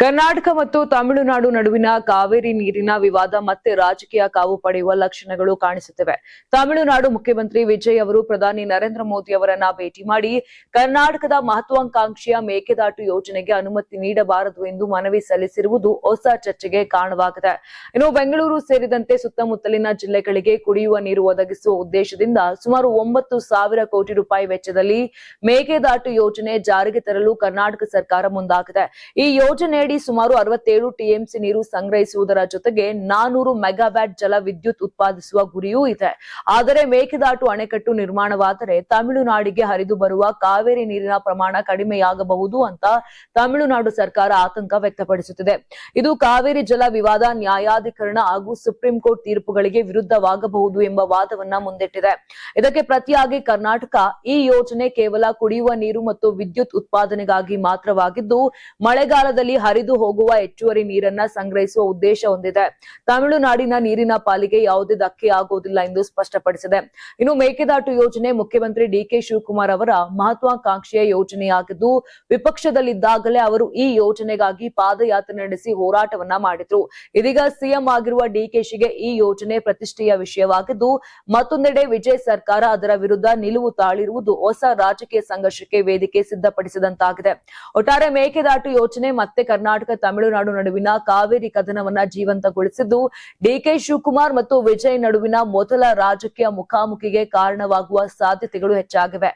ಕರ್ನಾಟಕ ಮತ್ತು ತಮಿಳುನಾಡು ನಡುವಿನ ಕಾವೇರಿ ನೀರಿನ ವಿವಾದ ಮತ್ತೆ ರಾಜಕೀಯ ಕಾವು ಪಡೆಯುವ ಲಕ್ಷಣಗಳು ಕಾಣಿಸುತ್ತಿವೆ. ತಮಿಳುನಾಡು ಮುಖ್ಯಮಂತ್ರಿ ವಿಜಯ್ ಅವರು ಪ್ರಧಾನಿ ನರೇಂದ್ರ ಮೋದಿ ಅವರನ್ನ ಭೇಟಿ ಮಾಡಿ ಕರ್ನಾಟಕದ ಮಹತ್ವಾಕಾಂಕ್ಷೆಯ ಮೇಕೆದಾಟು ಯೋಜನೆಗೆ ಅನುಮತಿ ನೀಡಬಾರದು ಎಂದು ಮನವಿ ಸಲ್ಲಿಸಿರುವುದು ಹೊಸ ಚರ್ಚೆಗೆ ಕಾರಣವಾಗಿದೆ. ಇನ್ನು ಬೆಂಗಳೂರು ಸೇರಿದಂತೆ ಸುತ್ತಮುತ್ತಲಿನ ಜಿಲ್ಲೆಗಳಿಗೆ ಕುಡಿಯುವ ನೀರು ಒದಗಿಸುವ ಉದ್ದೇಶದಿಂದ ಸುಮಾರು 9,000 ಕೋಟಿ ರೂಪಾಯಿ ವೆಚ್ಚದಲ್ಲಿ ಮೇಕೆದಾಟು ಯೋಜನೆ ಜಾರಿಗೆ ತರಲು ಕರ್ನಾಟಕ ಸರ್ಕಾರ ಮುಂದಾಗಿದೆ. ಈ ಯೋಜನೆಯಡಿ ಸುಮಾರು 67 ಟಿಎಂಸಿ ನೀರು ಸಂಗ್ರಹಿಸುವುದರ ಜೊತೆಗೆ 400 ಮೆಗಾವ್ಯಾಟ್ ಜಲ ವಿದ್ಯುತ್ ಉತ್ಪಾದಿಸುವ ಗುರಿಯೂ ಇದೆ. ಆದರೆ ಮೇಕೆದಾಟು ಅಣೆಕಟ್ಟು ನಿರ್ಮಾಣವಾದರೆ ತಮಿಳುನಾಡಿಗೆ ಹರಿದು ಬರುವ ಕಾವೇರಿ ನೀರಿನ ಪ್ರಮಾಣ ಕಡಿಮೆಯಾಗಬಹುದು ಅಂತ ತಮಿಳುನಾಡು ಸರ್ಕಾರ ಆತಂಕ ವ್ಯಕ್ತಪಡಿಸುತ್ತಿದೆ. ಇದು ಕಾವೇರಿ ಜಲ ವಿವಾದ ನ್ಯಾಯಾಧಿಕರಣ ಹಾಗೂ ಸುಪ್ರೀಂ ಕೋರ್ಟ್ ತೀರ್ಪುಗಳಿಗೆ ವಿರುದ್ಧವಾಗಬಹುದು ಎಂಬ ವಾದವನ್ನ ಮುಂದಿಟ್ಟಿದೆ. ಇದಕ್ಕೆ ಪ್ರತಿಯಾಗಿ ಕರ್ನಾಟಕ ಈ ಯೋಜನೆ ಕೇವಲ ಕುಡಿಯುವ ನೀರು ಮತ್ತು ವಿದ್ಯುತ್ ಉತ್ಪಾದನೆಗಾಗಿ ಮಾತ್ರವಾಗಿದ್ದು ಮಳೆಗಾಲದಲ್ಲಿ ಹರಿದು ಹೋಗುವ ಹೆಚ್ಚುವರಿ ನೀರನ್ನ ಸಂಗ್ರಹಿಸುವ ಉದ್ದೇಶ ಹೊಂದಿದೆ. ತಮಿಳುನಾಡಿನ ನೀರಿನ ಪಾಲಿಗೆ ಯಾವುದೇ ಧಕ್ಕೆ ಆಗುವುದಿಲ್ಲ ಎಂದು ಸ್ಪಷ್ಟಪಡಿಸಿದೆ. ಇನ್ನು ಮೇಕೆದಾಟು ಯೋಜನೆ ಮುಖ್ಯಮಂತ್ರಿ ಡಿಕೆ ಶಿವಕುಮಾರ್ ಅವರ ಮಹತ್ವಾಕಾಂಕ್ಷೆಯ ಯೋಜನೆಯಾಗಿದ್ದು ವಿಪಕ್ಷದಲ್ಲಿದ್ದಾಗಲೇ ಅವರು ಈ ಯೋಜನೆಗಾಗಿ ಪಾದಯಾತ್ರೆ ನಡೆಸಿ ಹೋರಾಟವನ್ನ ಮಾಡಿದ್ರು. ಇದೀಗ ಸಿಎಂ ಆಗಿರುವ ಡಿಕೆಶಿಗೆ ಈ ಯೋಜನೆ ಪ್ರತಿಷ್ಠೆಯ ವಿಷಯವಾಗಿದ್ದು ಮತ್ತೊಂದೆಡೆ ವಿಜಯ್ ಸರ್ಕಾರ ಅದರ ವಿರುದ್ಧ ನಿಲುವು ತಾಳಿರುವುದು ಹೊಸ ರಾಜಕೀಯ ಸಂಘರ್ಷಕ್ಕೆ ವೇದಿಕೆ ಸಿದ್ಧಪಡಿಸಿದಂತಾಗಿದೆ. ಒಟ್ಟಾರೆ ಮೇಕೆದಾಟು ಯೋಜನೆ ಮತ್ತೆ ಕರ್ನಾಟಕ ತಮಿಳುನಾಡು ನಡುವಿನ ಕಾವೇರಿ ಕದನವನ್ನ ಜೀವಂತಗೊಳಿಸಿದ್ದು ಡಿಕೆ ಶಿವಕುಮಾರ್ ಮತ್ತು ವಿಜಯ್ ನಡುವಿನ ಮೊದಲ ರಾಜಕೀಯ ಮುಖಾಮುಖಿಗೆ ಕಾರಣವಾಗುವ ಸಾಧ್ಯತೆಗಳು ಹೆಚ್ಚಾಗಿವೆ.